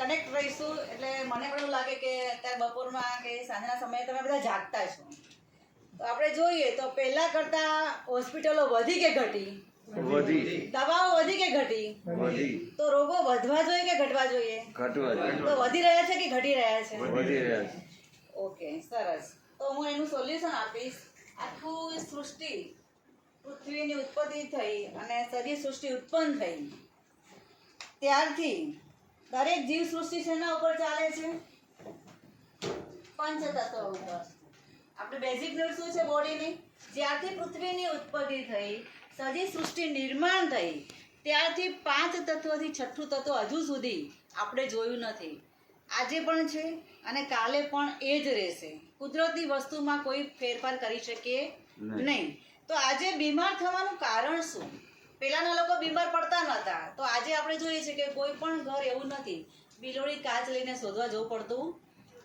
Connect રહીશું. એટલે મને પણ એવું લાગે કે અત્યારે બપોરમાં કે સાંજના સમયે તમે બધા જાગતા છો. તો આપણે જોઈએ તો પહેલા કરતા હોસ્પિટલો વધી કે ઘટી? વધી. દવાઓ વધી કે ઘટી? વધી. તો રોગો વધવા જોઈએ કે ઘટવા જોઈએ? ઘટવા જોઈએ. તો વધી રહ્યા છે કે ઘટી રહ્યા છે? વધી રહ્યા છે. ઓકે, સરસ. તો હું એનું સોલ્યુશન આપીશ. આખું સૃષ્ટિ, પૃથ્વીની ઉત્પત્તિ થઈ અને સજી સૃષ્ટિ ઉત્પન્ન થઈ ત્યારથી દરેક જીવ સૃષ્ટિ શેના ઉપર ચાલે છે? પંચતત્વ ઉપર. આપણે બેઝિક નીડ શું છે બોડીની? જ્યારથી પૃથ્વીની ઉત્પત્તિ થઈ, સજી સૃષ્ટિ નિર્માણ થઈ, ત્યારથી 5 તત્વથી છઠ્ઠું તત્વ હજુ સુધી આપણે જોયું નથી. આજે પણ છે અને કાલે પણ એ જ રહેશે. કુદરતી વસ્તુમાં કોઈ ફેરફાર કરી શકીએ નહીં. તો આજે બીમાર થવાનું કારણ શું? પહેલાના લોકો બીમાર પડતા નહોતા, તો આજે આપણે જોઈએ છે કે કોઈ પણ ઘર એવું નથી બિલોડી કાચ લઈને શોધવા જવું પડતું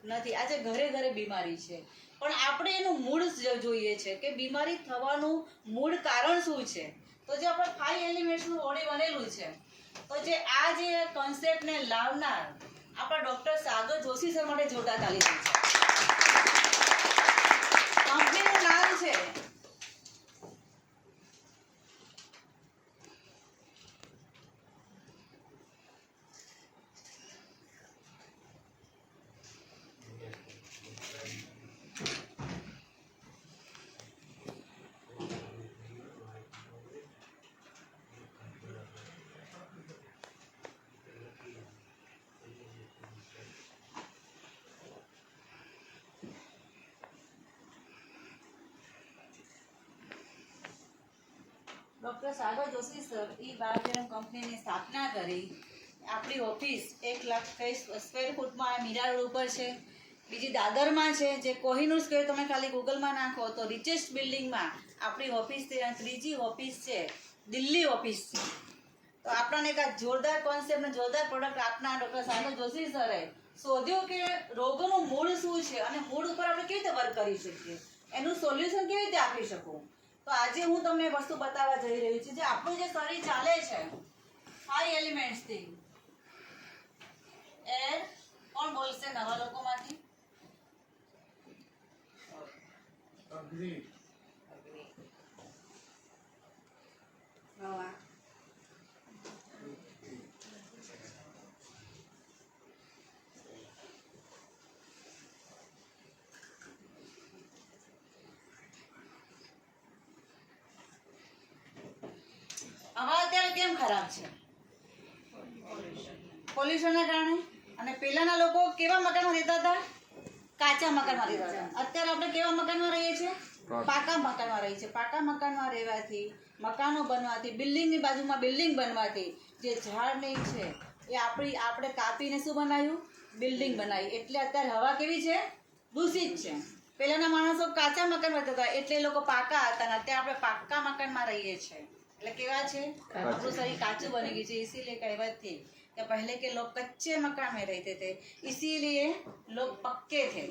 નથી. આજે ઘરે ઘરે બીમારી છે. પણ આપણે એનું મૂળ જોઈએ છે કે બીમારી થવાનું મૂળ કારણ શું છે. તો જે આપણે 5 એલિમેન્ટ્સનું બોડી બનેલું છે, તો જે આ જે કોન્સેપ્ટને લાવનાર આપણા ડૉક્ટર સાગર જોશી સર માટે જોરદાર તાળી છે. કંપનીનું નામ છે ડૉક્ટર સાગર જોશી સર એ બાયોકેમ કંપનીની સ્થાપના કરી. આપણી ઓફિસ 1,20,000 સ્ક્વેર ફૂટમાં મીરા રોડ ઉપર છે. બીજી દાદરમાં છે, જે કોહિનૂર સ્ક્વેર તમે ખાલી ગૂગલમાં નાખો તો રિચેસ્ટ બિલ્ડિંગમાં આપણી ઓફિસ છે. અને ત્રીજી ઓફિસ છે દિલ્હી ઓફિસ છે. તો આપણને એક આ જોરદાર કોન્સેપ્ટ અને જોરદાર પ્રોડક્ટ આપના ડૉક્ટર સાગર જોશી સરે શોધ્યું કે રોગોનું મૂળ શું છે અને મૂળ ઉપર આપણે કેવી રીતે વર્ક કરી શકીએ, એનું સોલ્યુશન કેવી રીતે આપી શકું. તો આજે હું તમને વસ્તુ બતાવવા જઈ રહી છું. જે આપણું જે શરીર ચાલે છે 5 એલિમેન્ટ્સથી. એર, કોણ બોલશે નવા લોકોમાંથી? અગ્નિ. હવા. હવા અત્યારે કેમ ખરાબ છે? પોલ્યુશનના કારણે. અને પહેલાના લોકો કેવા મકાનમાં રહેતા હતા? કાચા મકાનમાં રહેતા હતા. અત્યારે આપણે કેવા મકાનમાં રહીએ છીએ? પાકા મકાનમાં રહીએ છીએ. પાકા મકાનમાં રહેવાથી, મકાનો બનવાથી, બિલ્ડિંગની બાજુમાં બિલ્ડિંગ બનવાથી જે ઝાડ નહીં છે એ આપણે કાપીને શું બનાવ્યું? બિલ્ડિંગ બનાવી. એટલે અત્યારે હવા કેવી છે? દૂષિત છે. પહેલાના માણસો કાચા મકાનમાં રહેતા હતા એટલે એ લોકો પાકા હતા. અને અત્યારે આપણે પાકા મકાનમાં રહીએ છીએ એટલે કેવા છે? આપણું શરીર કાચું બની ગયું છે. इसीलिए कहावत थी कि पहले के लोग कच्चे मकान में रहते थे, इसीलिए लोग पक्के थे.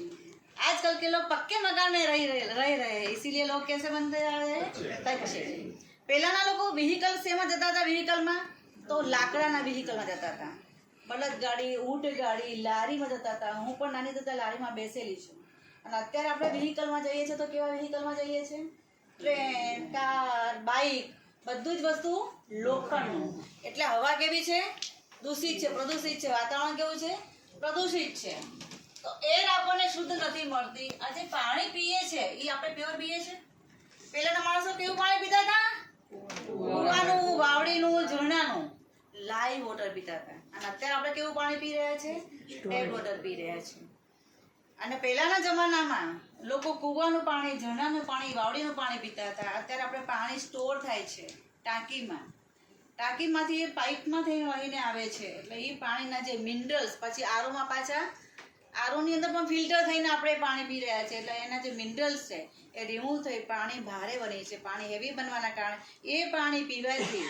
आजकल के लोग पक्के मकान में रह रहे हैं, इसीलिए लोग कैसे बनते जा रहे हैं? कच्चे. પહેલાના લોકો વ્હીકલ શેમાં જતા હતા? વ્હીકલમાં તો લાકડાના વ્હીકલમાં જતા હતા. બળદગાડી, ઊંટ ગાડી, લારીમાં જતા હતા. હું પણ નાની થતા લારીમાં બેસેલી છું. અને અત્યારે આપણે વ્હીકલમાં જઈએ છીએ તો કેવા વ્હીકલમાં જઈએ છીએ? ટ્રેન, કાર, બાઇક, બધું જ વસ્તુ લોખંડનું. એટલે હવા કેવી છે? દૂષિત છે, પ્રદૂષિત છે. વાતાવરણ કેવું છે? પ્રદૂષિત છે. તો એર આપણને શુદ્ધ નથી મળતી. આજે પાણી પીએ છે એ આપણે પ્યોર પીએ છે? પહેલાના માણસો કેવું પાણી પીતા હતા? કૂવાનું, વાવડીનું, ઝરણાનું લાઈવ વોટર પીતા હતા. અને અત્યારે આપણે કેવું પાણી પી રહ્યા છે? ટેપ વોટર પી રહ્યા છે. અને પહેલાના જમાનામાં લોકો કૂવાનું પાણી, ઝરણાનું પાણી, વાવડીનું પાણી પીતા હતા. અત્યારે આપણે પાણી સ્ટોર થાય છે ટાંકીમાં. ટાંકીમાંથી એ પાઇપમાં થઈને વહીને આવે છે. એટલે એ પાણીના જે મિનરલ્સ પછી આરોમાં પાછા આરોની અંદર પણ ફિલ્ટર થઈને આપણે પાણી પી રહ્યા છે. એટલે એના જે મિનરલ્સ છે એ રિમૂવ થઈ પાણી ભારે બને છે. પાણી હેવી બનવાના કારણે એ પાણી પીવાથી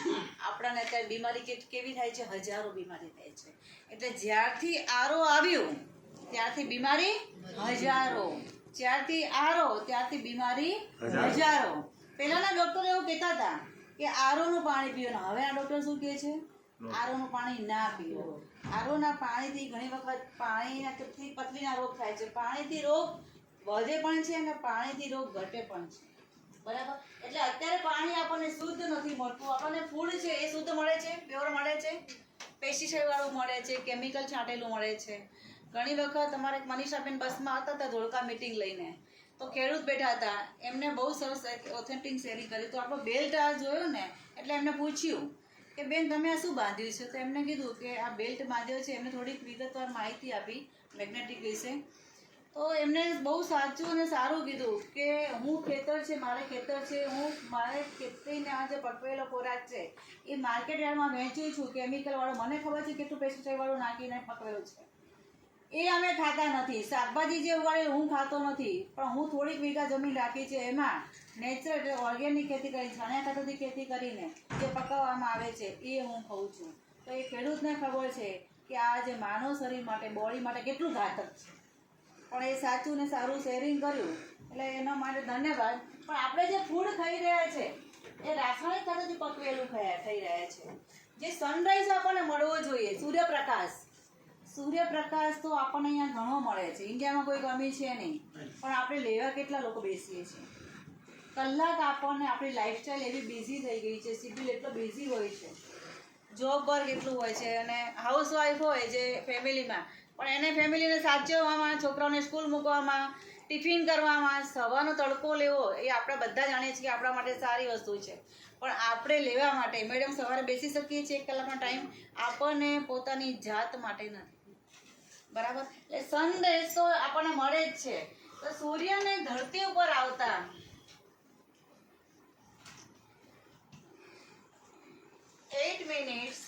આપણને અત્યારે બીમારી કેવી થાય છે? હજારો બીમારી થાય છે. એટલે જ્યારથી આરો આવ્યું ત્યારથી બીમારી હજારો. જ્યારથી આરો ત્યારથી બીમારી હજારો. પહેલાના ડોક્ટર એવું કહેતા હતા કે આરોનું પાણી પીવાનું. હવે આ ડોક્ટર શું કહે છે? આરોનું પાણી ના પીવો. આરોના પાણીથી ઘણી વખત પાણીથી પથરીના રોગ થાય છે. પાણીથી રોગ વધે પણ છે અને પાણીથી રોગ ઘટે પણ છે. બરાબર. એટલે અત્યારે પાણી આપણને શુદ્ધ નથી મળતું. આપણને ફૂડ છે એ શુદ્ધ મળે છે, પ્યોર મળે છે, પેસ્ટિસાઇડ વાળું મળે છે, કેમિકલ છાંટેલું મળે છે. ઘણી વખત અમારે મનીષાબેન બસમાં આવતા હતા ધોળકા મીટિંગ લઈને, તો ખેડૂત બેઠા હતા, એમને બહુ સરસ ઓથેન્ટિક શેરિંગ કરી. તો આપણો બેલ્ટ આ જોયો ને એટલે એમને પૂછ્યું કે બેન તમે આ શું બાંધ્યું છે? તો એમને કીધું કે આ બેલ્ટ બાંધ્યો છે. એમને થોડીક વિગતવાર માહિતી આપી મેગ્નેટિક વિશે. તો એમને બહુ સાચું અને સારું કીધું કે હું ખેતર છે, મારે ખેતર છે, મારે ખેતરીને આ જે પકવેલો ખોરાક છે એ માર્કેટ યાર્ડમાં વેચું છું કેમિકલવાળો. મને ખબર છે કેટલું પેસ્ટિસાઇડવાળું નાખીને પકવેલું છે, એ અમે ખાતા નથી. શાકભાજી જે ઉગાડેલું હું ખાતો નથી, પણ હું થોડીક વીઘા જમીન રાખી છે, એમાં નેચરલ એટલે ઓર્ગેનિક ખેતી કરી, છાણિયા ખાતરથી ખેતી કરીને જે પકવવામાં આવે છે એ હું ખાઉં છું. તો એ ખેડૂતને ખબર છે કે આ જે માનવ શરીર માટે, બોડી માટે કેટલું ઘાતક છે. પણ એ સાચું ને સારું શેરિંગ કર્યું એટલે એના માટે ધન્યવાદ. પણ આપણે જે ફૂડ ખાઈ રહ્યા છે એ રાસાયણિક ખાતરથી પકવેલું થઈ રહ્યા છે. જે સનરાઈઝ આપણને મળવો જોઈએ, સૂર્યપ્રકાશ તો આપણને અહીંયા ઘણો મળે છે. ઇન્ડિયામાં કોઈ કમી છે નહીં, પણ આપણે લેવા કેટલા લોકો બેસીએ છીએ? કલાક આપણને, આપણી લાઈફસ્ટાઈલ એવી બિઝી થઈ ગઈ છે, શિડ્યુલ એટલો બિઝી હોય છે, જોબ વર્ક એટલું હોય છે, અને હાઉસવાઈફ હોય જે ફેમિલીમાં, પણ એને ફેમિલીને સાચવવામાં, છોકરાઓને સ્કૂલ મૂકવામાં, ટિફિન કરવામાં, સવારનો તડકો લેવો એ આપણે બધા જાણીએ છીએ કે આપણા માટે સારી વસ્તુ છે. પણ આપણે લેવા માટે મેડમ સવારે બેસી શકીએ છીએ 1 કલાકનો ટાઈમ, આપણને પોતાની જાત માટે નથી. બરાબર. એટલે સનરેઝ તો આપણને મળે જ છે. તો સૂર્યને ધરતી ઉપર આવતા 8 મિનિટ્સ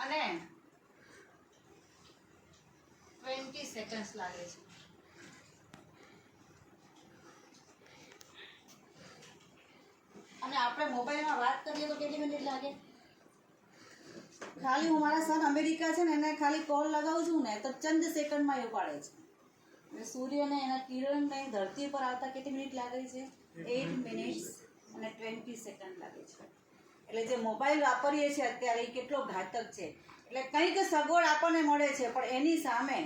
અને 20 સેકન્ડ્સ લાગે છે. અને આપણે મોબાઈલમાં વાત કરીએ તો કેટલી મિનિટ લાગે? ખાલી હું મારા સન અમેરિકા છે ને એને ખાલી કોલ લગાવું છું ને તો ચંદ સેકન્ડમાં એ ઉપાડે છે. એટલે સૂર્યને એના કિરણને ધરતી પર આવતા કેટલી મિનિટ લાગે છે? 8 મિનિટ્સ અને 20 સેકન્ડ લાગે છે. એટલે જે મોબાઈલ વાપરીએ છીએ અત્યારે એ કેટલો ઘાતક છે. એટલે કંઈક સગવડ આપણને મળે છે, પણ એની સામે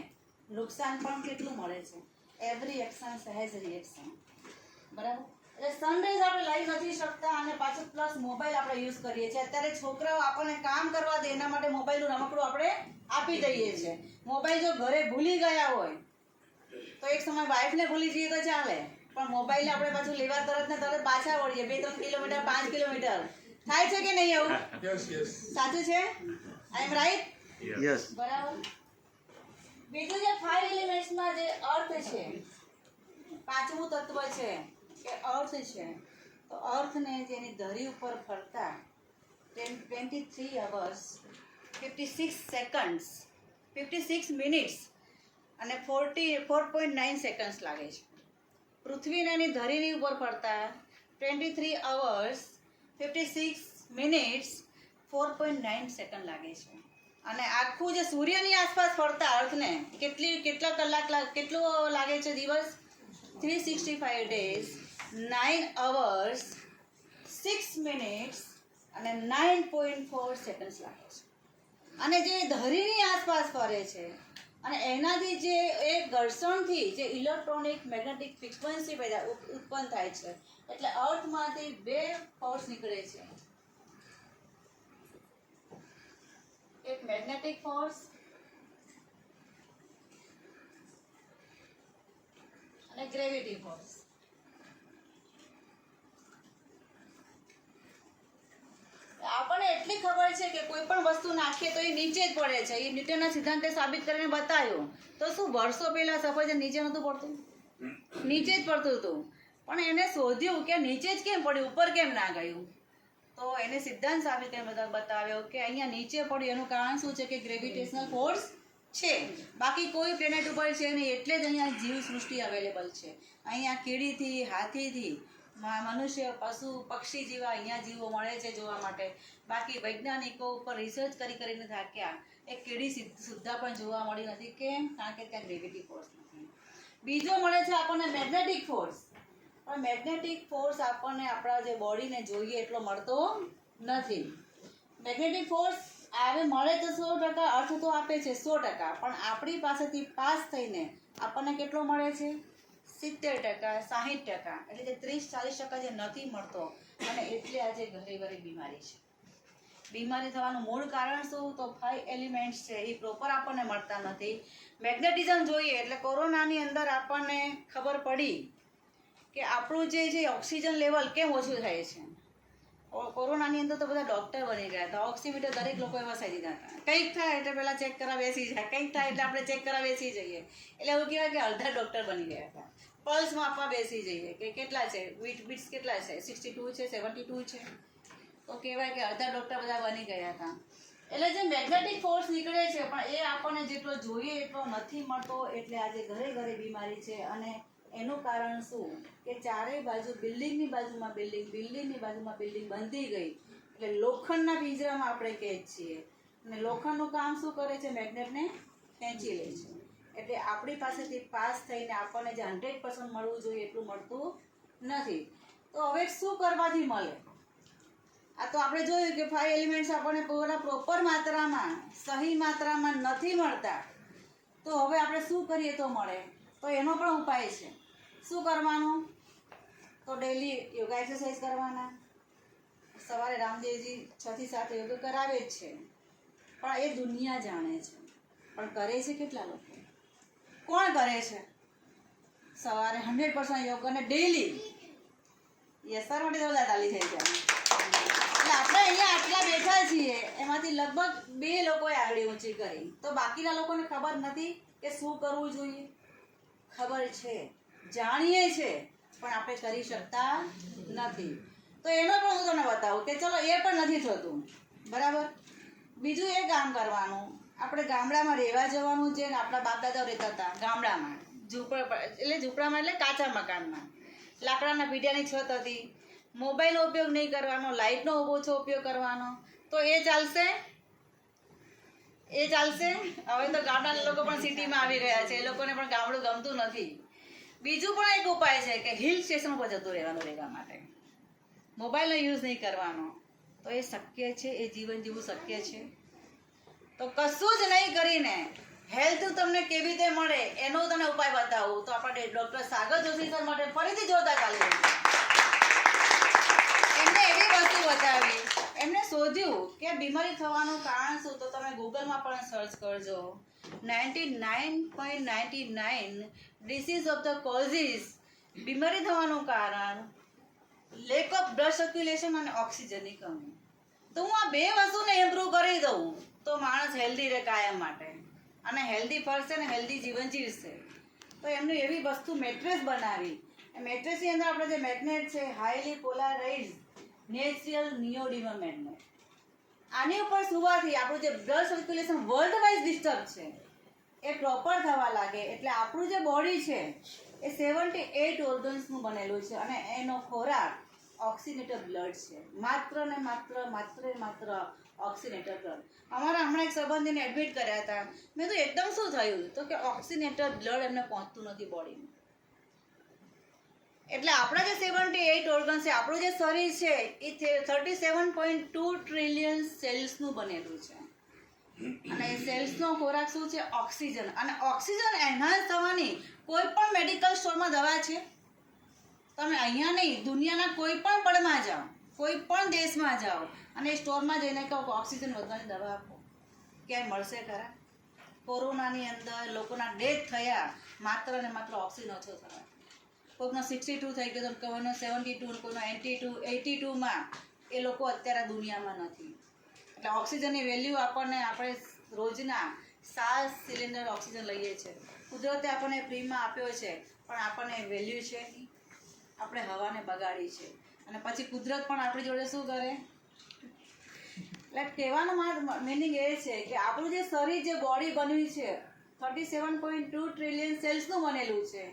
નુકસાન પણ કેટલું મળે છે. Every action has reaction. બરાબર. એટલે સનરાઈઝ આપણે લઈ નથી શકતા અને પાછું પ્લસ મોબાઈલ આપણે યુઝ કરીએ છીએ. અત્યારે છોકરાઓ આપણને કામ કરવા દે એના માટે મોબાઈલનું રમકડું આપણે આપી દઈએ છીએ. મોબાઈલ જો ઘરે ભૂલી ગયા હોય તો એક સમય વાઈફને ભૂલી જઈએ તો ચાલે, પણ મોબાઈલને આપણે પાછું લેવા તરત ને તરત પાછા વળીએ 2-3 કિલોમીટર 5 કિલોમીટર થાય છે કે નહીં? એવું સાચું છે? આઈ એમ રાઈટ? યસ. બરાબર. બીજું જે 5 એલિમેન્ટ્સમાં જે અર્થ છે, પાંચમું તત્વ છે કે અર્થ છે. તો અર્થને જેની ધરી ઉપર ફરતા 23 hours 56 seconds 56 મિનિટ્સ અને 4.9 સેકન્ડ્સ લાગે છે. પૃથ્વીને એની ધરીની ઉપર ફરતા 23 hours 56 મિનિટ્સ 4.9 સેકન્ડ લાગે છે. અને આખું જે સૂર્યની આસપાસ ફરતા અર્થને કેટલા કલાક કેટલો લાગે છે? દિવસ 365 days 9 hours 6 minutes અને 9.4 સેકન્ડ્સ લાગે છે. અને જે ધરીની આસપાસ ફરે છે અને એનાથી જે એ ઘર્ષણથી જે ઇલેક્ટ્રોનિક મેગ્નેટિક ફ્રીક્વન્સી ઉત્પન્ન થાય છે, એટલે અર્થમાંથી 2 ફોર્સ નીકળે છે. એક મેગ્નેટિક ફોર્સ અને ગ્રેવિટી ફોર્સ. આપણને એટલી ખબર છે કે કોઈ પણ વસ્તુ નાખીએ તો એ નીચે જ પડે છે. એ ન્યૂટનના સિદ્ધાંતે સાબિત કરીને બતાવ્યું. તો શું વર્ષો પહેલા સફરજન નીચે નહોતું પડતું? નીચે જ પડતું હતું. પણ એને શોધ્યું કે નીચે જ કેમ પડ્યું, ઉપર કેમ ના ગયું? તો એને સિદ્ધાંત સાબિત કરીને બતાવ્યો કે અહીંયા નીચે પડ્યું. એનું કારણ શું છે કે ગ્રેવિટેશનલ ફોર્સ છે. બાકી કોઈ પ્લેનેટ ઉપર છે નહીં. એટલે જ અહીંયા જીવ સૃષ્ટિ અવેલેબલ છે. અહીંયા કીડીથી, હાથીથી, મનુષ્ય, પશુ, પક્ષી જેવા અહીંયા જીવો મળે છે જોવા માટે. બાકી વૈજ્ઞાનિકો ઉપર રિસર્ચ કરીને થાક્યા. એક કીડી સુદ્ધા પણ જોવા મળી નથી. કેમ? કારણ કે ત્યાં ગ્રેવિટી ફોર્સ નથી. બીજો મળે છે આપણને મેગ્નેટિક ફોર્સ. પણ મેગ્નેટિક ફોર્સ આપણને આપણા જે બોડીને જોઈએ એટલો મળતો નથી. મેગ્નેટિક ફોર્સ આવે મળે તો 100% અર્થ તો આપે છે 100%, પણ આપણી પાસેથી પાસ થઈને આપણને કેટલો મળે છે 70%, 60%, એટલે કે 30-40% જે નથી મળતો, અને એટલે આજે ઘરે ઘરે બીમારી છે. બીમારી થવાનું મૂળ કારણ શું? તો 5 એલિમેન્ટ્સ છે એ પ્રોપર આપણને મળતા નથી. મેગ્નેટિઝમ જોઈએ એટલે કોરોનાની અંદર આપણને ખબર પડી કે આપણું જે ઓક્સિજન લેવલ કેમ ઓછું થાય છે. કોરોનાની અંદર તો બધા ડૉક્ટર બની ગયા હતા, ઓક્સિમીટર દરેક લોકોએ વસાવી દીધા હતા. કંઈક થાય એટલે પહેલાં ચેક કરવા બેસી જાય, કંઈક થાય એટલે આપણે ચેક કરવા બેસી જઈએ, એટલે એવું કહેવાય કે અડધા ડૉક્ટર બની ગયા હતા. પલ્સ માપવા બેસી જઈએ કે કેટલા છે, બીટ્સ કેટલા છે, 62 છે, 72 છે, તો કહેવાય કે અડધા ડૉક્ટર બધા બની ગયા હતા. એટલે જે મેગ્નેટિક ફોર્સ નીકળે છે પણ એ આપણને જેટલો જોઈએ એટલો નથી મળતો, એટલે આજે ઘરે ઘરે બીમારી છે. અને એનું કારણ શું કે ચારેય બાજુ બિલ્ડિંગની બાજુમાં બિલ્ડિંગ, બિલ્ડિંગની બાજુમાં બિલ્ડિંગ બનતી ગઈ, એટલે લોખંડના પિંજરામાં આપણે કહે છીએ. અને લોખંડનું કામ શું કરે છે? મેગ્નેટને ખેંચી લે છે. એટલે આપણી પાસેથી પાસ થઈને આપણને જે 100% મળવું જોઈએ એટલું મળતું નથી. તો હવે શું કરવાથી મળે? આ તો આપણે જોયું કે 5 એલિમેન્ટ્સ આપણને પૂરા પ્રોપર માત્રામાં, સહી માત્રામાં નથી મળતા, તો હવે આપણે શું કરીએ તો મળે? તો એનો પણ ઉપાય છે. શું કરવાનું? તો ડેલી યોગા એક્સરસાઇઝ કરવાના. સવારે રામદેવજી 6 થી 7 યોગ કરાવે જ છે, પણ એ દુનિયા જાણે છે, પણ કરે છે કેટલા લોકો? કોણ કરે છે? સવારે 100% યોગ અને ડેલી. યસ સર, માટે તો બધા તાલી થઈ જાય. એટલે આપણે અહીંયા આટલા બેઠા છીએ, એમાંથી લગભગ 2 લોકોએ આંગળી ઊંચી કરી, તો બાકીના લોકોને ખબર નથી કે શું કરવું જોઈએ. ખબર છે, જાણીએ છે, પણ આપણે કરી શકતા નથી. તો એનો પણ હું તમને બતાવું કે ચલો એ પણ નથી થતું, બરાબર. બીજું એ કામ કરવાનું, આપણે ગામડામાં રહેવા જવાનું, જે આપણા બાપ દાદાઓ રહેતા હતા ગામડામાં, ઝૂંપડામાં એટલે કાચા મકાનમાં, લાકડાના પીઢિયાની છત હતી. મોબાઈલનો ઉપયોગ નહીં કરવાનો, લાઇટનો ઓછો ઉપયોગ કરવાનો, તો એ ચાલશે? એ ચાલશે? હવે તો ગામડાના લોકો પણ સિટીમાં આવી ગયા છે, એ લોકોને પણ ગામડું ગમતું નથી. બીજું પણ એક ઉપાય છે કે હિલ સ્ટેશન પર જતું રહેવાનું રહેવા માટે, મોબાઈલનો યુઝ નહીં કરવાનો. તો એ શક્ય છે? એ જીવન જીવવું શક્ય છે? તો કશું જ નહીં કરીને હેલ્થ તમને કેવી રીતે મળે એનો તમને ઉપાય બતાવું, તો આપણે ડૉક્ટર સાગર જોશી સર માટે ફરીથી જોરદાર તાળી. એમને એવી વસ્તુ બતાવી, એમને શોધ્યું કે બીમારી થવાનું કારણ શું, તો તમે ગૂગલમાં પણ સર્ચ કરજો. 99.99 ડિસીઝ ઓફ ધ કોઝિસ, બીમારી થવાનું કારણ લેક ઓફ બ્લડ સર્ક્યુલેશન અને ઓક્સિજનની કમી. તો હું આ 2 વસ્તુને ઇમ્પ્રૂવ કરી દઉં તો માણસ હેલ્ધી રહે કાયમ માટે, અને હેલ્ધી ફરશે ને હેલ્ધી જીવન જીવશે. તો એમની એવી વસ્તુ મેટ્રેસ બનાવી. એ મેટ્રેસની અંદર આપણે જે મેગ્નેટ છે, હાઈલી પોલારાઇઝ નેચરલ નિયોડિમર મેગ્નેટ, આની ઉપર સુવાથી આપણું જે blood circulation world wise disturb છે એ પ્રોપર થવા લાગે. એટલે આપણું જે બોડી છે એ 78 ઓર્ગન્સનું બનેલું છે, અને એનો ખોરાક ઓક્સિનેટેડ બ્લડ છે. માત્ર ઓક્સિનેટેડ બ્લડ. અમારા હમણાં એક સંબંધીને એડમિટ કર્યા હતા. મેં તો એકદમ શું થયું, તો કે ઓક્સિનેટેડ બ્લડ એમને પહોંચતું નથી બોડીમાં. એટલે આપણા જે 78 ઓર્ગન છે, આપણું જે શરીર છે એ 37.2 ટ્રિલિયન સેલ્સનું બનેલું છે, અને એ સેલ્સનો ખોરાક શું છે? ઓક્સિજન. અને ઓક્સિજન એનહાન્સ થવાની કોઈ પણ મેડિકલ સ્ટોરમાં દવા છે? તમે અહીંયા નહીં, દુનિયાના કોઈ પણ પળમાં જાઓ, કોઈ પણ દેશમાં જાઓ, અને એ સ્ટોરમાં જઈને કહો કે ઓક્સિજન વધવાની દવા આપો, ક્યાંય મળશે ખરા? કોરોનાની અંદર લોકોના ડેથ થયા માત્ર ને માત્ર ઓક્સિજન ઓછો થવા. કોઈનો 62 થઈ ગયો, કોઈનો 72, કોઈનો 82માં. એ લોકો અત્યારે દુનિયામાં નથી. એટલે ઓક્સિજનની વેલ્યુ આપણને, આપણે રોજના 7 સિલિન્ડર ઓક્સિજન લઈએ છીએ. કુદરતે આપણને ફ્રીમાં આપ્યો છે, પણ આપણને વેલ્યુ છે નહીં. આપણે હવાને બગાડી છે, અને પછી કુદરત પણ આપણી જોડે શું કરે? એટલે કહેવાનો મિનિંગ એ છે કે આપણું જે શરીર, જે બોડી બન્યું છે 37.2 ટ્રિલિયન સેલ્સનું બનેલું છે.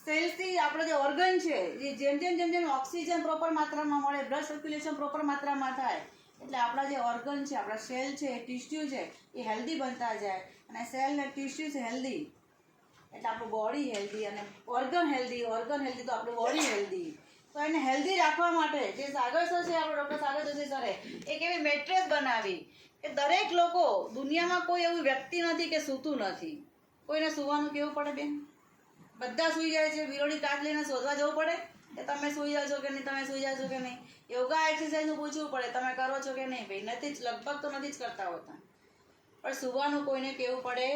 સેલ્સથી આપણો જે ઓર્ગન છે એ જેમ જેમ ઓક્સિજન પ્રોપર માત્રામાં મળે, બ્લડ સર્ક્યુલેશન પ્રોપર માત્રામાં થાય, એટલે આપણા જે ઓર્ગન છે, આપણા સેલ છે, ટિશ્યુ છે એ હેલ્ધી બનતા જાય. અને સેલ ને ટિશ્યુ છે હેલ્ધી, એટલે આપણું બોડી હેલ્ધી, અને ઓર્ગન હેલ્ધી તો આપણું બોડી હેલ્ધી. તો એને હેલ્ધી રાખવા માટે જે સાગર સર છે, આપણે ડૉક્ટર સાગર જોશી સરે એક એવી મેટ્રેસ બનાવી કે દરેક લોકો, દુનિયામાં કોઈ એવું વ્યક્તિ નથી કે સૂતું નથી. કોઈને સૂવાનું કેવું પડે બેન? બધા સૂઈ જાય છે. વિરોડી કાચ લઈને શોધવા જવું પડે કે તમે સૂઈ જાઓ છો કે નહીં, તમે સૂઈ જાઓ છો કે નહીં. યોગા એક્સરસાઇઝનું પૂછવું પડે તમે કરો છો કે નહીં. ભાઈ નથી જ, લગભગ તો નથી જ કરતા હોતા. પણ સૂવાનું કોઈને કેવું પડે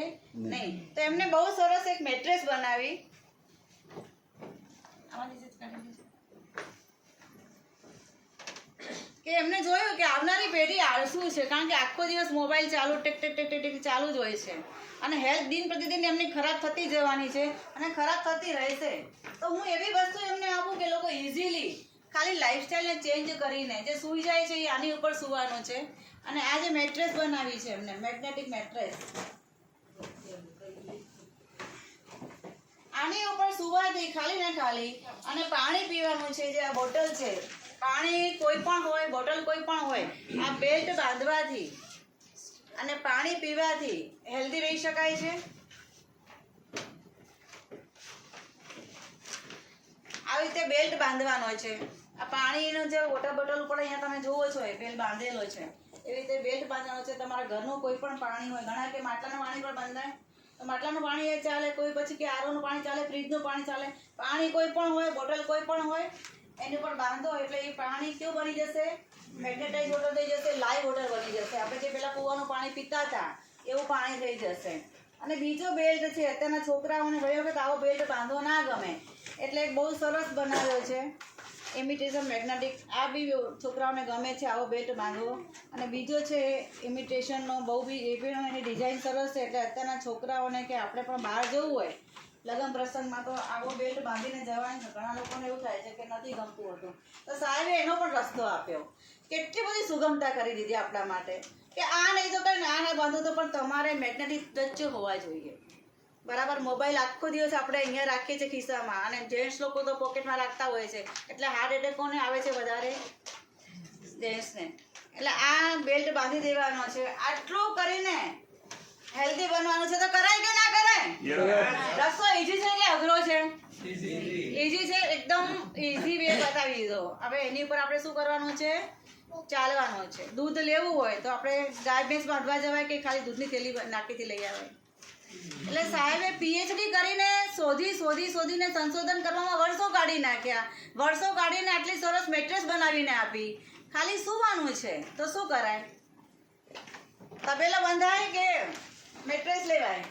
નહીં. તો એમને બહુ સરસ એક મેટ્રેસ બનાવી. કે એમને જોયું કે આવનારી પેઢી આળસુ છે, કારણ કે આખો દિવસ મોબાઈલ ચાલુ ટેક ટેક ટેક ટેક ટેક ચાલુ જ હોય છે, અને હેલ્થ દિન પ્રતિદિન એમની ખરાબ થતી જવાની છે અને ખરાબ થતી રહેશે. તો હું એવી વસ્તુ એમને આપું કે લોકો ઇઝીલી ખાલી લાઈફસ્ટાઈલને ચેન્જ કરીને જે સૂઈ જાય છે એ આની ઉપર સૂવાનું છે. અને આ જે મેટ્રેસ બનાવી છે એમને, મેગ્નેટિક મેટ્રેસ, આની ઉપર સુવાથી ખાલી ને ખાલી અને પાણી પીવાનું છે. જે આ બોટલ છે, પાણી કોઈ પણ હોય, બોટલ કોઈ પણ હોય, આ બેલ્ટ બાંધવાથી અને પાણી પીવાથી હેલ્ધી રહી શકાય છે. આવી રીતે બેલ્ટ બાંધવાનો છે. આ પાણીનો જે વોટર બોટલ ઉપર અહીંયા તમે જુઓ છો એ બેલ્ટ બાંધેલો છે, એવી રીતે બેલ્ટ બાંધવાનો છે. તમારા ઘરનું કોઈ પણ પાણી હોય, ઘણા કે માટલાનું પાણી પણ બંધાય, તો માટલાનું પાણી એ ચાલે, કોઈ પછી કે આરોનું પાણી ચાલે, ફ્રીજનું પાણી ચાલે. પાણી કોઈ પણ હોય, બોટલ કોઈ પણ હોય, એની ઉપર બાંધો એટલે એ પાણી કેવું બની જશે? મેગ્નેટાઇઝ વોટર થઈ જશે, લાઈવ વોટર બની જશે. આપણે જે પેલા કૂવાનું પાણી પીતા હતા એવું પાણી થઈ જશે. અને બીજો બેલ્ટ છે, અત્યારના છોકરાઓને ઘણી વખત આવો બેલ્ટ બાંધવો ના ગમે, એટલે એક બહુ સરસ બનાવ્યો છે ઇમિટેશન મેગ્નેટિક. આ બી છોકરાઓને ગમે છે આવો બેલ્ટ બાંધવો. અને બીજો છે ઇમિટેશનનો, બહુ બી એ પણ એની ડિઝાઇન સરસ છે, એટલે અત્યારના છોકરાઓને કે આપણે પણ બહાર જવું હોય લગ્ન પ્રસંગમાં તો આવો બેલ્ટ બાંધીને જવાનું છે. ઘણા લોકોને એવું થાય છે કે નથી ગમતું હતું, તો સાહેબે એનો પણ રસ્તો આપ્યો. કેટલી બધી સુગમતા કરી દીધી આપણા માટે કે આ નહીં તો કંઈ ના બાંધો તો પણ તમારે મેગ્નેટિક ટચ હોવા જોઈએ. બરાબર? મોબાઈલ આખો દિવસ આપણે અહીંયા રાખીએ છીએ ખિસ્સામાં, અને જેન્ટ્સ લોકો તો પોકેટમાં રાખતા હોય છે, એટલે હાર્ટ એટેક કોને આવે છે વધારે? જેન્ટ્સને. એટલે આ બેલ્ટ બાંધી દેવાનો છે. આટલું કરીને હેલ્ધી બનવાનું છે, તો કરાય કે ના કરાય? રસ્તો ઈઝી છે કે અઘરો છે? ઈઝી છે, એકદમ ઈઝી વે બતાવી દીધો. હવે એની ઉપર આપણે શું કરવાનું છે? ચાલવાનું છે. દૂધ લેવું હોય તો આપણે ગાય ભેંસ બાંધવા જવાય કે ખાલી દૂધની થેલી નાખીથી લઈ આવે? એટલે સાહેબે પીએચડી કરીને શોધીને સંશોધન કરવામાં વર્ષો કાઢી નાખ્યા. વર્ષો કાઢીને આટલી સરસ મેટ્રેસ બનાવીને આપી. ખાલી સુવાનું છે, તો શું કરાય? તબેલો બંધાય કે મેટ્રેસ લેવાય?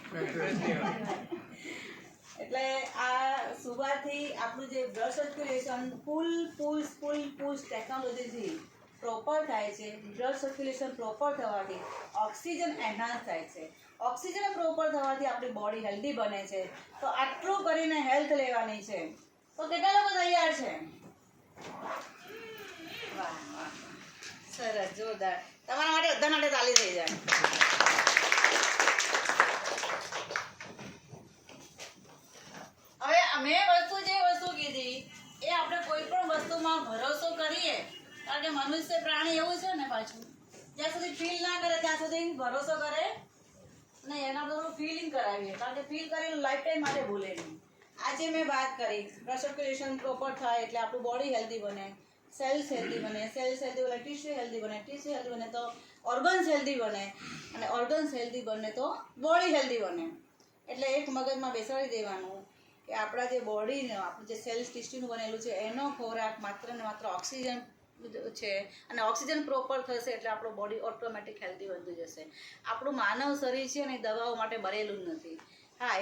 એટલે આ સુવાથી આપણું જે બ્લડ સર્ક્યુલેશન ફૂલ ટેકનોલોજીથી પ્રોપર થાય છે. બ્લડ સર્ક્યુલેશન પ્રોપર થવાથી ઓક્સિજન એનહાન્સ થાય છે. ઓક્સિજન પ્રોપર થવાથી આપણી બોડી હેલ્ધી બને છે. તો આટલું કરીને હેલ્થ લેવાની છે, તો કેટલા લોકો તૈયાર છે? વાહ વાહ, સરસ, જોરદાર. તમારા માટે બધા માટે તાલી થઈ જાય. હવે મેં જે વસ્તુ કીધી એ આપણે કોઈ પણ વસ્તુમાં ભરોસો કરીએ, કારણ કે મનુષ્ય પ્રાણી એવું છે ને, પાછું જ્યાં સુધી ફીલ ના કરે ત્યાં સુધી ભરોસો કરે નહીં. એના થોડું ફીલિંગ કરાવીએ, કારણ કે ફીલ કરીને લાઈફ ટાઈમ માટે ભૂલે નહીં. આજે મેં વાત કરી બ્લડ સર્ક્યુલેશન પ્રોપર થાય એટલે આપણું બોડી હેલ્ધી બને, સેલ્સ હેલ્ધી બને, સેલ્સ હેલ્ધી બને, ટીશ્યુ હેલ્ધી બને, ટીશ્યુ હેલ્ધી બને તો ઓર્ગન્સ હેલ્ધી બને, અને ઓર્ગન્સ હેલ્ધી બને તો બોડી હેલ્ધી બને. એટલે એક મગજમાં બેસાડી દેવાનું કે આપણા જે બોડીનું, આપણું જે સેલ્સ ટીશ્યુનું બનેલું છે એનો ખોરાક માત્ર ને માત્ર ઓક્સિજન છે, અને ઓક્સિજન પ્રોપર થશે એટલે આપણું બોડી ઓટોમેટિક હેલ્ધી બનતું જશે. આપણું માનવ શરીર છે ને દવાઓ માટે બનેલું જ નથી. હા,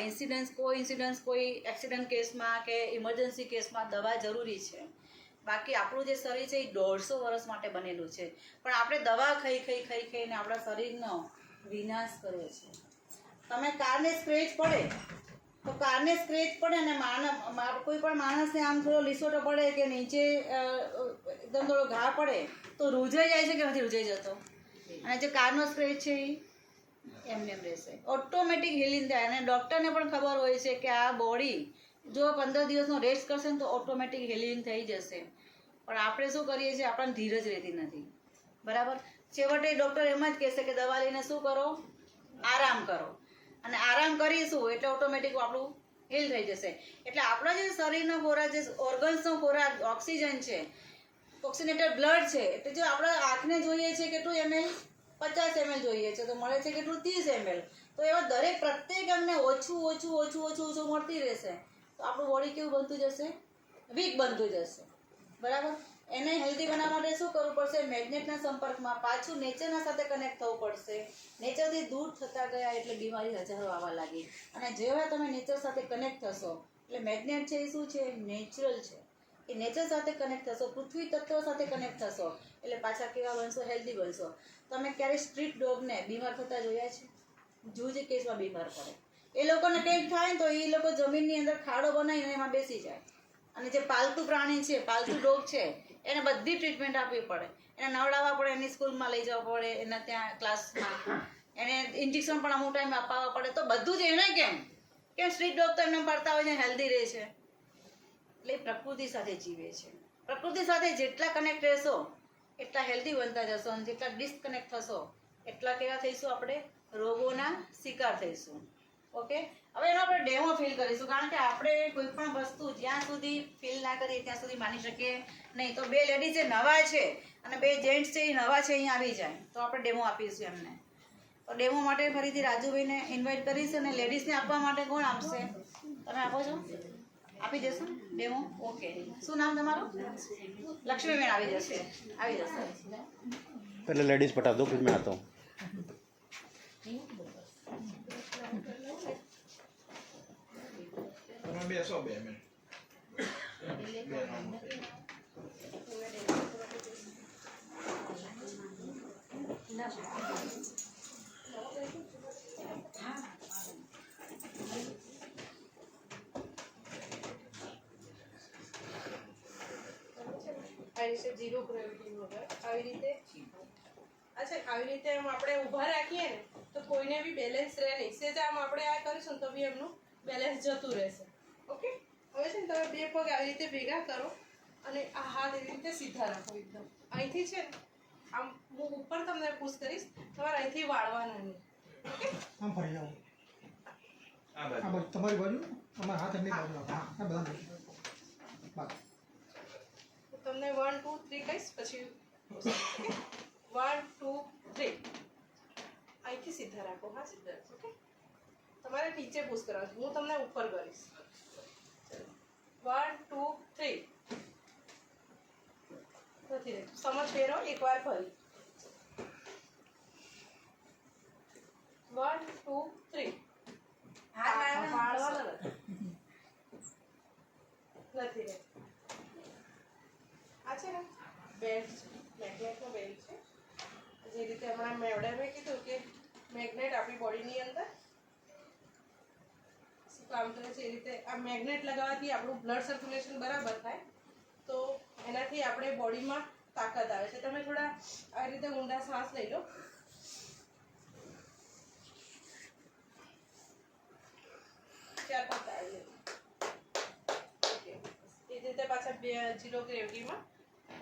કોઈ એક્સિડન્ટ કેસમાં કે ઇમરજન્સી કેસમાં દવા જરૂરી છે, બાકી આપણું જે શરીર છે એ 150 વર્ષ માટે બનેલું છે. પણ આપણે દવા ખાઈને આપણા શરીરનો વિનાશ કર્યો છે. તમે કારને સ્ક્રેચ પડે તો અને કોઈ પણ માણસને આમ થોડો લીસોટો પડે કે નીચે એકદમ થોડો ઘા પડે તો રૂજાઈ જાય છે કે નથી રૂજાઈ જતો? અને જે કારનો સ્ક્રેચ છે એ એમને એમ રહેશે, ઓટોમેટિક હિલિંગ થાય. અને ડૉક્ટરને પણ ખબર હોય છે કે આ બોડી જો 15 દિવસનો રેસ્ટ કરશે ને તો ઓટોમેટિક હિલિંગ થઈ જશે. પણ આપણે શું કરીએ છીએ? આપણને ધીરજ રહેતી નથી. બરાબર? છેવટે ડૉક્ટર એમ જ કહેશે કે દવા લઈને શું કરો? આરામ કરો. અને આરામ કરીશું એટલે ઓટોમેટિક આપણું હીલ થઈ જશે. એટલે આપણા જે શરીરનો ખોરાક, જે ઓર્ગન્સનો ખોરાક, ઓક્સિજન છે, ઓક્સિજનેટેડ બ્લડ છે, એટલે જો આપણા આંખને જોઈએ છે કેટલું ml, 50 ml જોઈએ છે, તો મળે છે કેટલું 30 ml. તો એવા દરેક પ્રત્યેક અમને ઓછું ઓછું ઓછું ઓછું ઓછું મળતી રહેશે તો આપણું બોડી કેવું બનતું જશે? વીક બનતું જશે. બરાબર. એને હેલ્ધી બનાવવા માટે શું કરવું પડશે? મેગ્નેટના સંપર્કમાં પાછું નેચરના સાથે કનેક્ટ થવું પડશે. નેચરથી દૂર થતા ગયા એટલે બીમારી હજારો આવવા લાગી. અને જેવા તમે નેચર સાથે કનેક્ટ થશો એટલે મેગ્નેટ છે એ શું છે? નેચરલ છે. એ નેચર સાથે કનેક્ટ થશો, પૃથ્વી તત્વ સાથે કનેક્ટ થશો એટલે પાછા કેવા બનશો? હેલ્ધી બનશો. તમે ક્યારે સ્ટ્રીટ ડોગને બીમાર થતા જોયા છે? જૂજ કેસમાં બીમાર પડે. એ લોકોને કંઈક થાય ને તો એ લોકો જમીનની અંદર ખાડો બનાવીને એમાં બેસી જાય. અને જે પાલતુ પ્રાણી છે, પાલતુ ડોગ છે, એને બધી ટ્રીટમેન્ટ આપવી પડે. એને નવડાવવા પડે, એની સ્કૂલમાં લઈ જવા પડે, એના ત્યાં ક્લાસમાં, એને ઇન્જેક્શન પણ અમુક ટાઈમ અપાવવા પડે. તો બધું જ એને કેમ સ્ટ્રીટ ડોગ તો એમને પડતા હોય છે, હેલ્ધી રહે છે. એટલે પ્રકૃતિ સાથે જીવે છે. પ્રકૃતિ સાથે જેટલા કનેક્ટ રહેશો એટલા હેલ્ધી બનતા જશો, અને જેટલા ડિસ્કનેક્ટ થશો એટલા કેવા થઈશું? આપણે રોગોના શિકાર થઈશું. ઓકે. હવે એનો આપણે ડેમો ફીલ કરીશું, કારણ કે આપણે કોઈ પણ વસ્તુ જ્યાં સુધી ફીલ ના કરીએ ત્યાં સુધી માની શકીએ નહીં. તો બે લેડીઝ જે નવા છે અને બે જેન્ટ્સ છે એ નવા છે, અહીંયા આવી જાય તો આપણે ડેમો આપીશું એમને. તો ડેમો માટે ફરીથી રાજુભાઈને ઇન્વાઇટ કરીશ, અને લેડીઝને આપવા માટે કોણ આપશે? તમે આપો છો? આપી દેશો ડેમો? ઓકે. શું નામ તમારું? લક્ષ્મીબેન આવી જશે. આવી જશે. पहले लेडीज बता दो फिर मैं आता हूँ. તમે બેસો 2 મિનિટ. આવી રીતે ઝીરો ગ્રેવિટી વગર આવી રીતે આવી રીતે આમ આપણે ઊભા રાખીએ ને તો કોઈને બી બેલેન્સ રહે નહીં. સેજ આમ આપણે આ કરીશું તો બી એમનું બેલેન્સ જતું રહેશે. ઓકે. હવે છે ને તમે બે પગ આવી રીતે ભેગા કરો અને આ હાથ એવી રીતે સીધા રાખો એકદમ. અહીંથી છે ને આમ હું ઉપર તમને પુશ કરીશ, તમારે અહીંથી વાળવાના નહીં. ઓકે. આમ ફરી જાઓ. આ બાજુ. આ બાજુ તમારી બાજુ, અમારા હાથ એમની બાજુ રાખો. હા, બધા બસ. તમને 1 2 3 કહીશ પછી 1 2 3 અહીંથી સીધા રાખો. હા, સીધા રાખો. ઓકે. તમારે નીચે પુશ કરવાનું, હું તમને ઉપર કરીશ. 1 2 3 નથી રહેતું. સમજ ફેરો એકવાર ફરી. 1 2 3 વાળવાના નથી રહેતું. આ છે ને બેલ્ટ છે, મેગ્નેટનો બેલ્ટ છે. જે રીતે હમણાં મેડમે કીધું કે મેગ્નેટ આપણી બોડીની અંદર શું કામ કરે છે, એ રીતે આ મેગ્નેટ લગાવવાથી આપણું બ્લડ સર્ક્યુલેશન બરાબર થાય, તો એનાથી આપણે બોડીમાં તાકાત આવે છે. તમે થોડા આ રીતે ઊંડા શ્વાસ લઈ લો. ચાર પાંચ આવી ઓકે. એ રીતે પાછા 0 ગ્રેવિટીમાં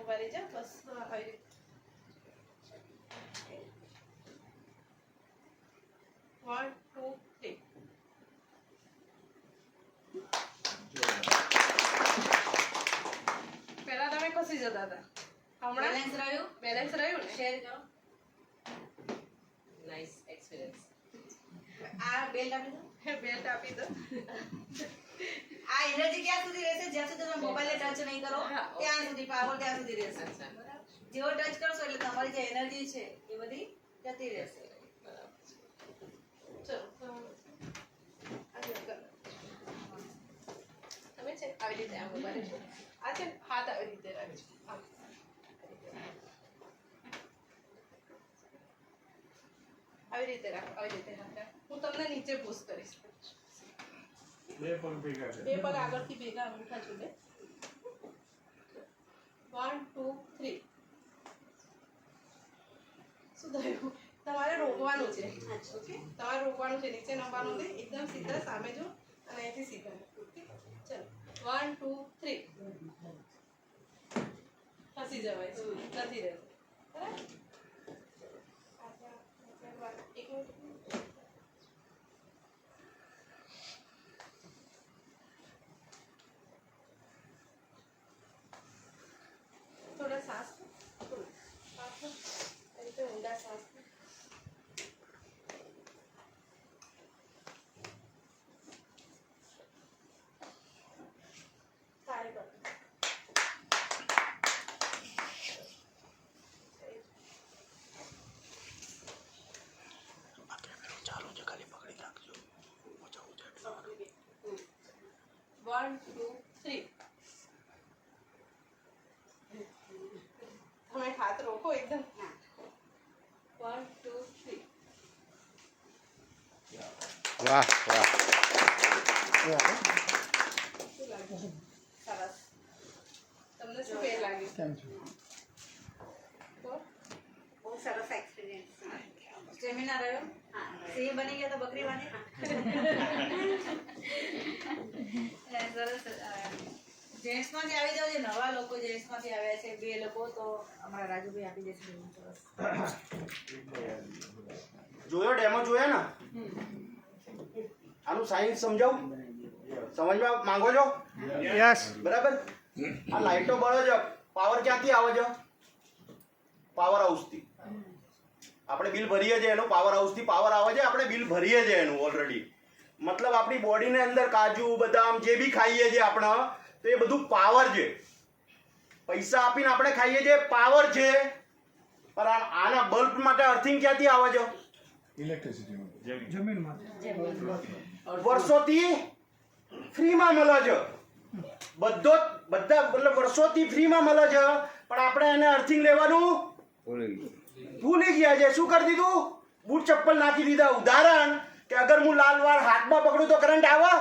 ઉભા રહી જાઓ. બસ આવી રીતે 1 2 3 પહેલા તમે ખસી જતા હતા, હમણાં બેલેન્સ રહ્યું? બેલેન્સ રહ્યું ને. શેર કરો. Nice experience. આ બેલ્ટ આપી દો. બેલ્ટ આપી દો. આ એનર્જી ક્યાં સુધી રહેશે? જ્યાં સુધી તમે મોબાઈલને ટચ નહીં કરો હા, ઓકે. ત્યાં સુધી પાવર ત્યાં સુધી રહેશે. જેવો ટચ કરશો એટલે તમારી જે એનર્જી છે એ બધી જતી રહેશે. ચલો તમે છે ને આવી રીતે આમ ઉભા રહેજો. આ છે ને હાથ આવી રીતે રાખજો. આમ આવી રીતે રાખો. આવી રીતે હાથ રાખો. હું તમને નીચે પુશ કરીશ. બે પગ ભેગા છે. બે પગ આગળથી ભેગા અંગૂઠા જોડે. 1 2 3 શું થયું? તમારે રોકવાનું છે. ઓકે. તમારે રોકવાનું છે. નીચે નમવાનું છે. એકદમ સીધા સામે જો અને અહીંથી સીધા. ઓકે. ચલો 1 2 3 ફસી જવાય છે. નથી રહેતું. બરાબર. એક મિનિટ. વાહ વાહ સરસ. તમને શું ફેર લાગ્યું? કેમ છો તો બહુ સરસ એક્સપિરિયન્સ. સ્ટેમિના રહ્યો. સિંહ બની ગયા તો બકરી બની. સરસ. જેન્ટ્સમાંથી આવી જાવ, જે નવા લોકો જેન્ટ્સમાંથી આવ્યા છે, બે લોકો તો અમારા રાજુભાઈ આપી દેશે. બહુ સરસ. જોયો ડેમો જોયા ને? આનું સાયન્સ સમજાવું? સમજવા માંગો છો? યસ બરાબર. આ લાઈટો બળે છે, પાવર ક્યાંથી આવે છે? પાવર હાઉસથી. આપણે બિલ ભરીએ છીએ એનું, પાવર હાઉસથી પાવર આવે છે, આપણે બિલ ભરીએ છીએ એનું ઓલરેડી. મતલબ આપણી બોડીને અંદર કાજુ બદામ જે બી ખાઈએ છીએ આપણે, તો એ બધું પાવર છે. પૈસા આપીને આપણે ખાઈએ છીએ, પાવર છે. પણ આના બલ્બ માટે અર્થિંગ ક્યાંથી આવે છે? જમીનમાં વર્ષોથી ફ્રીમાં મળે છે. બધા મતલબ વર્ષોથી ફ્રીમાં મળે છે, પણ આપણે એને અર્થિંગ લેવાનું ભૂલી ગયા છે. શું કરી દીધું? બૂટ ચપ્પલ નાખી દીધા. ઉદાહરણ કે અગર હું લાલ વાળ હાથમાં પકડું તો કરંટ આવે?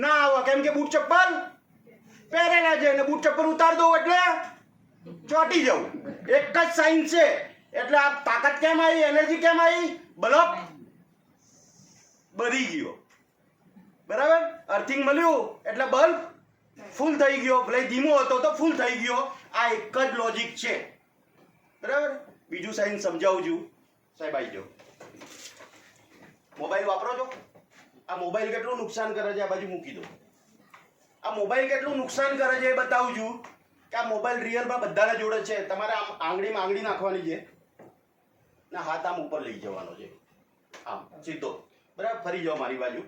ના આવે. કેમ કે બૂટ ચપ્પલ પહેરેલા છે, અને બૂટ ચપ્પલ ઉતાર દઉં એટલે ચોટી જવું. એક જ સાઇન છે. એટલે આ તાકાત કેમ આવી? એનર્જી કેમ આવી? બલ્બ બળી ગયો. બરાબર. અર્થિંગ મળ્યું એટલે બલ્બ ફૂલ થઈ ગયો. ભલે ધીમો હતો તો ફૂલ થઈ ગયો. આ એક જ લોજિક છે. બરાબર. બીજું સાઇન સમજાવું છું. સાહેબ આવી જાઓ. મોબાઈલ વાપરો છો? આ મોબાઈલ કેટલું નુકસાન કરે છે આ બાજુ મૂકી દો. આ મોબાઈલ કેટલું નુકસાન કરે છે એ બતાવું છું કે આ મોબાઈલ રિયલમાં બધાને જોડે છે. તમારે આમ આંગળીમાં આંગળી નાખવાની છે ને હાથ આમ ઉપર લઈ જવાનો છે, આમ સીધો. બરાબર. ફરી જાઓ મારી બાજુ,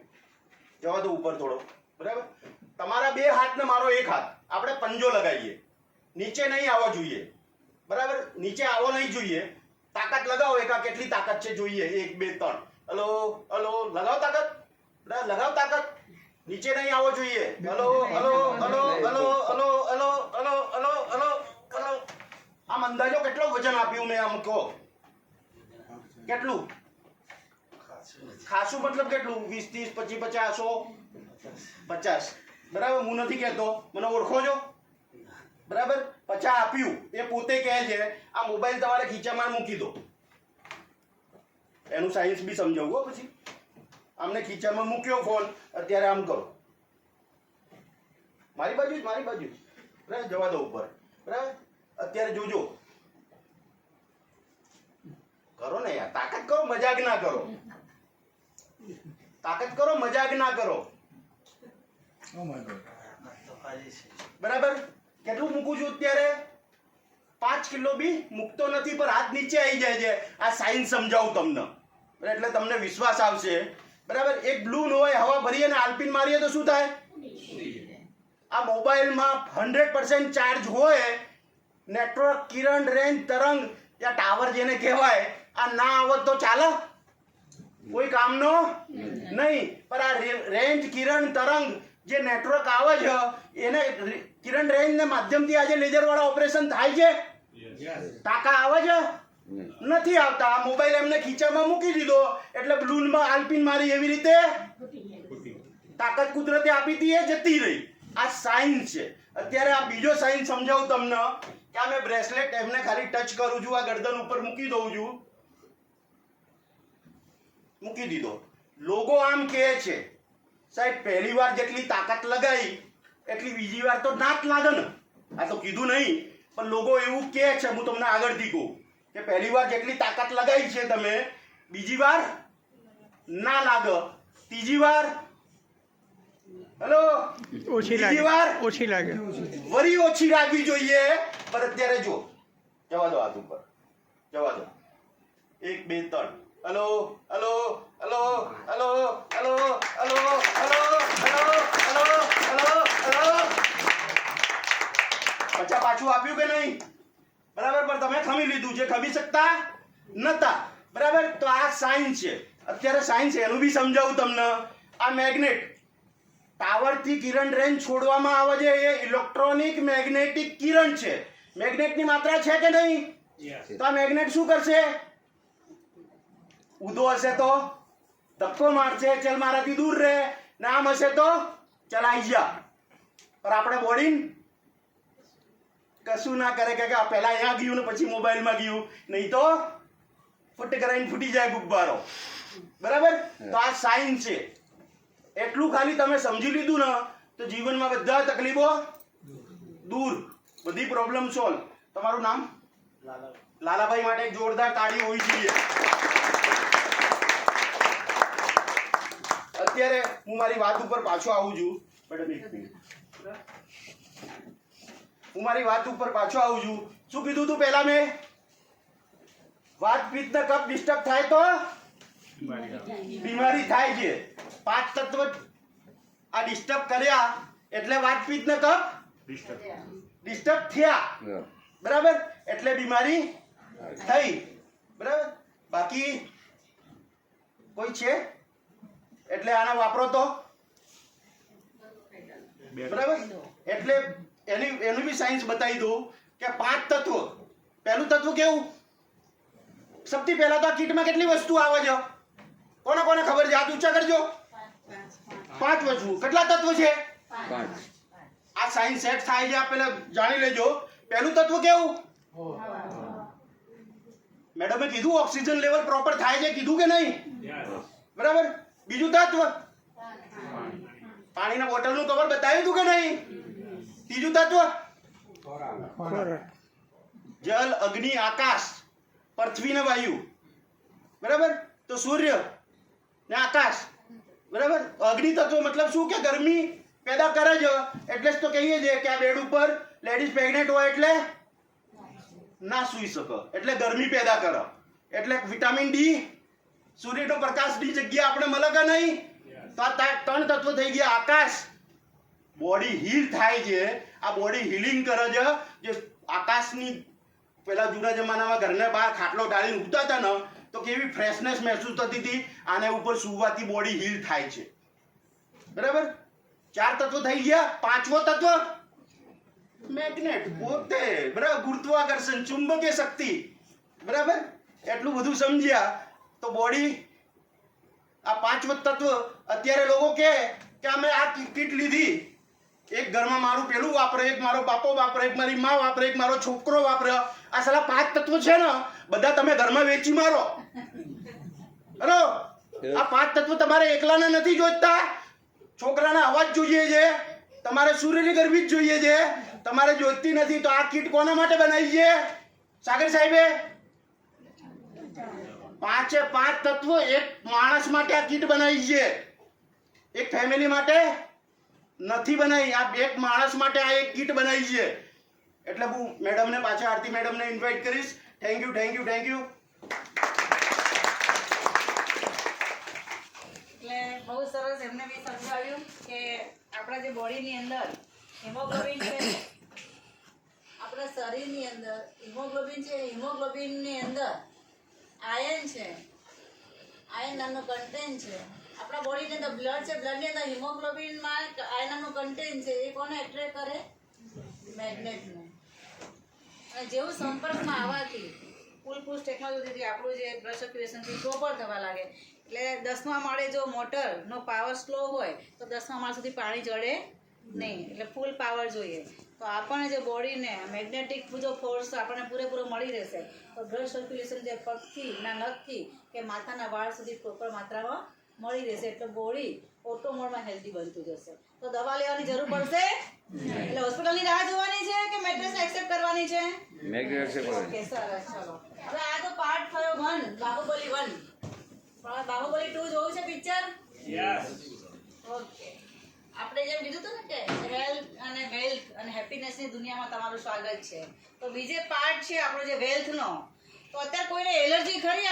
જવા દો ઉપર થોડો. બરાબર. તમારા બે હાથ ને મારો એક હાથ, આપણે પંજો લગાવીએ. નીચે નહીં આવવો જોઈએ. બરાબર. નીચે આવવો નહીં જોઈએ. તાકાત લગાવો. એકા કેટલી તાકાત છે જોઈએ? 1 2 3. હલો હલો, લગાવ તાકાત. બરાબર. લગાવ તાકાત. નીચે નહીં આવવો જોઈએ. Hello hello hello hello hello hello hello hello hello hello. આમ અંદાજો કેટલો વજન આપ્યું મેં? આમ કહો કેટલું? ખાસું મતલબ કેટલું? 20 30 25 50 100 50. બરાબર. હું નથી કહેતો, મને ઓળખો છો? બરાબર. 50 આપ્યું એ પોતે કહે છે. આ મોબાઈલ તમારે ખીચામાં મૂકી દો. એનું સાયન્સ બી સમજાવું. પછી આમને ખીચામાં મૂક્યો ફોન, અત્યારે આમ કરો. મારી બાજુ જ, મારી બાજુ. બરાબર. જવા દો ઉપર. બરાબર. અત્યારે જોજો. કરો ને યાર, તાકાત કરો, મજાક ના કરો. તાકાત કરો, મજાક ના કરો. બરાબર. કેટલું મૂકું છું અત્યારે? 5 કિલો બી મૂકતો નથી, પણ હાથ નીચે આવી જાય છે. આ સાયન્સ સમજાવું તમને, એટલે તમને વિશ્વાસ આવશે. બરાબર. એક બ્લૂન હોય, હવા ભરીએ ને આલ્પિન મારીએ તો શું થાય? આ મોબાઈલમાં 100% ચાર્જ હોય, નેટવર્ક, કિરણ, રેન્જ, તરંગ, યા ટાવર જેને કહેવાય, આ ના આવત તો ચાલે? કોઈ કામનો નહીં. પણ આ રેન્જ, કિરણ, તરંગ જે નેટવર્ક આવે છે, એને કિરણ રેન્જના માધ્યમથી આજે લેઝરવાળા ઓપરેશન થાય છે. ટાંકા આવે છે? નથી આવતા. મોબાઈલ એમને ખીચામાં મૂકી દીધો એટલે બ્લૂનમાં આલ્પિન મારી એવી રીતે તાકાત કુદરતે આપી હતી, એ જતી રહી. આ સાયન્સ છે. અત્યારે આ બીજો સાયન્સ સમજાવું તમને કે આ મેં બ્રેસલેટ એમને ખાલી ટચ કરું છું, આ ગરદન ઉપર મૂકી દઉં છું, મૂકી દીધો. લોગો આમ કહે છે સાહેબ પહેલી વાર જેટલી તાકાત લગાવી એટલી બીજી વાર તો ના જ લાગે ને. આ તો કીધું નહીં, પણ લોગો એવું કહે છે. હું તમને આગળથી કહું કે પહેલી વાર જેટલી તાકાત લગાવી છે તમે, બીજી વાર ના લાગે, ત્રીજી વાર હેલો બીજી વાર ઓછી લાગે. વરી ઓછી લાગવી જોઈએ. પણ અત્યારે જો, જવા દો હાથ ઉપર, જવા દો. 1 2 3. Hello hello hello hello hello hello hello hello hello hello hello. 50 પાછું આપ્યું કે નહીં? બરાબર. પણ તમે ખમી લીધું છે, ખમી શકતા નતા. બરાબર. તો આ સાયન્સ છે. અત્યારે સાયન્સ એનું બી સમજાવું તમને. આ મેગ્નેટ, ટાવરથી કિરણ રેન્જ છોડવામાં આવે છે, એ ઇલેક્ટ્રોનિક મેગ્નેટિક કિરણ છે. મેગ્નેટની માત્રા છે કે નહીં? તો આ મેગ્નેટ શું કરશે? ઊંધો હશે તો ધક્કો મારશે, ચલ મારાથી દૂર રહે, નામ હશે તો ચલ આઈ જા. પણ આપણે બોડી કશું ના કરે કે પહેલા અહીંયા ગયું ને પછી મોબાઈલમાં ગયું, નહીં તો ફૂટ કરાઈને ફૂટી જાય ગુબ્બારો. બરાબર? તો આ સાઇન છે. એટલું ખાલી તમે સમજી લીધું ને તો જીવનમાં બધા તકલીફો દૂર, બધી પ્રોબ્લેમ સોલ્વ. તમારું નામ? લાલાભાઈ માટે એક જોરદાર તાળી હોવી જોઈએ. અત્યારે હું મારી વાત ઉપર પાછો આવું છું. મેડમ એક મિનિટ. હું મારી વાત ઉપર પાછો આવું છું. શું કીધું તું પહેલા મેં? વાત પિત્ત ને કફ ડિસ્ટર્બ થાય તો બીમારી થાય છે. 5 તત્વ આ ડિસ્ટર્બ કર્યા એટલે વાત પિત્ત ને કફ ડિસ્ટર્બ થયા. બરાબર? એટલે બીમારી થઈ. બરાબર? બાકી કોઈ છે? એટલે આને વાપરો તો બરાબર. એટલે એનું બી સાયન્સ બતાવી દઉં કે 5 તત્વો. પહેલું તત્વ કેવું? સૌથી પહેલા તો આ કીટમાં કેટલી વસ્તુ આવે છે? કોને કોને ખબર છે? હાથ ઊંચા કરજો. 5 વસ્તુ. કેટલા તત્વો છે? 5. આ સાયન્સ સેટ થાય છે. આ પેલા જાણી લેજો. પહેલું તત્વ કેવું? મેડમે કીધું ઓક્સિજન લેવલ પ્રોપર થાય છે, કીધું કે નહીં? બરાબર. બીજું તત્વ પાણીના બોટલનું કવર બતાવ્યું હતું કે નહીં? ત્રીજું તત્વ જલ, અગ્નિ, આકાશ, પૃથ્વી ને વાયુ. બરાબર? તો સૂર્ય ને આકાશ. બરાબર? અગ્નિ તત્વ મતલબ શું કે ગરમી પેદા કરે છે. એટલે જ તો કહીએ છીએ કે આ બેડ ઉપર લેડીઝ પ્રેગ્નેન્ટ હોય એટલે ના સૂઈ શકે, એટલે ગરમી પેદા કરે. એટલે વિટામિન ડી, સૂર્યનો પ્રકાશની જગ્યા આપણે મળે કે નહીં? તો આ 3 તત્વો થઈ ગયા. આકાશ, બોડી હીલ થાય છે. આ બોડી હીલિંગ કરે છે. જે આકાશની પેલા જૂના જમાનામાં ઘરને બહાર ખાટલો ડાળીને ઊંઘતા હતા ને તો કેવી ફ્રેશનેસ મહેસૂસ થતી હતી. આને ઉપર સૂવાથી બોડી હીલ થાય છે. બરાબર? 4 તત્વો થઈ ગયા. 5મો તત્વ મેગ્નેટ પોતે. બરાબર? ગુરુત્વાકર્ષણ, ચુંબકીય શક્તિ. બરાબર? એટલું બધું સમજ્યા તો બોડી આ 5મું તત્વ. અત્યારે લોકો કે અમે આ કીટ લીધી, એક ઘરમાં મારું પેલું વાપરે, એક મારો બાપો વાપરે, એક મારી માં વાપરે, એક મારો છોકરો વાપરે. આ સાલા 5 તત્વો છે ને બધા તમે ઘરમાં વેચી મારો. બરો? આ 5 તત્વો તમારે એકલાના નથી જોઈતા. છોકરાના અવાજ જોઈએ છે, તમારે સૂર્યની ગરમી જ જોઈએ છે, તમારે જોઈતી નથી. તો આ કીટ કોના માટે બનાવી છે સાગર સાહેબે? 5 તત્વો એક માણસ માટે આ કીટ બનાવી છે. એક ફેમિલી માટે નથી બનાવી. આ એક માણસ માટે આ એક કીટ બનાવી છે. એટલે હું મેડમને પાછા આરતી મેડમને ઇન્વાઇટ કરીશ. Thank you, thank you, thank you. એટલે બહુ સરસ એમને બી સમજાવ્યું કે આપણા જે બોડીની અંદર હિમોગ્લોબિન છે, આપણા શરીરની અંદર હિમોગ્લોબિન છે. હિમોગ્લોબિનની અંદર આયર્ન છે, આયર્ન નામનું કન્ટેન્ટ છે. આપણા બોડીની અંદર બ્લડ છે, બ્લડની અંદર હિમોગ્લોબિનમાં આયર્ન નામનું કન્ટેન્ટ છે. એ કોને એટ્રેક્ટ કરે? મેગ્નેટને. અને જેવું સંપર્કમાં આવવાથી ફૂલ પુશ ટેકનોલોજીથી આપણું જે બ્લડ સર્ક્યુલેશનથી પ્રોપર થવા લાગે. એટલે 10મા માળે જો મોટરનો પાવર સ્લો હોય તો 10મા માળ સુધી પાણી ચડે નહીં. એટલે ફૂલ પાવર જોઈએ. તો આપણને જે બોડીને મેગ્નેટિક જો ફોર્સ આપણને પૂરેપૂરો મળી રહેશે તો બ્લડ સર્ક્યુલેશન જે પગથી ના નખથી કે માથાના વાળ સુધી પ્રોપર માત્રામાં મળી રહેશે. એટલે બોડી ઓટો મોડમાં હેલ્ધી બનતું જશે. તો દવા લેવાની જરૂર પડશે. એટલે હોસ્પિટલની રાહ જોવાની છે કે મેટ્રેસને એક્સેપ્ટ કરવાની છે? ઓકે, સરસ. ચલો હવે આ તો પાર્ટ થયો 1, બાહુબલી 1. પણ બાહુબલી 2 જોયું છે પિક્ચર? ઓકે. આપણે જેમ કીધું હતું ને કે હેલ્થ અને વેલ્થ અને હેપીનેસની દુનિયામાં તમારું સ્વાગત છે. તો બીજે પાર્ટ છે આપણો જે વેલ્થનો. તો અત્યારે કોઈને એલર્જી ખરી?